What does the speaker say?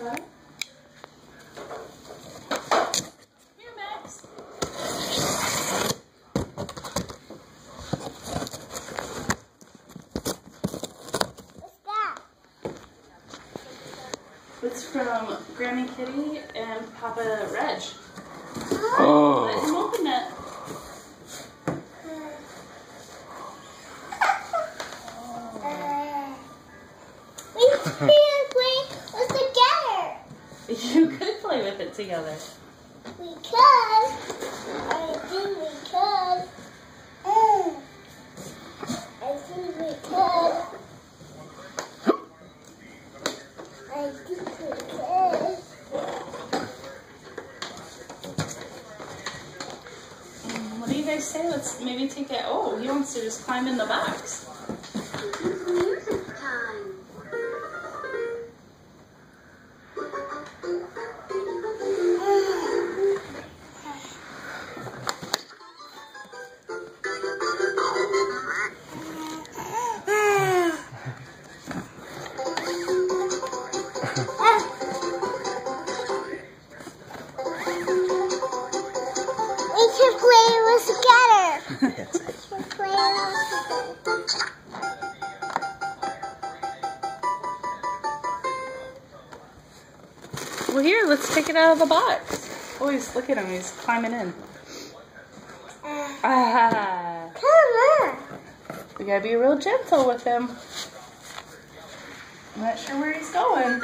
What? Here, Max. What's that? It's from Granny Kitty and Papa Reg. Oh. Let him open it. You could play with it together. We could. I think we could. I think we could. I think we could. What do you guys say? Let's maybe take it. Oh, he wants to just climb in the box. Music time. We can play with together. We can play with together. Well, here, let's take it out of the box. Oh, look at him. He's climbing in. Ah. Come on. We gotta be real gentle with him. I'm not sure where he's going.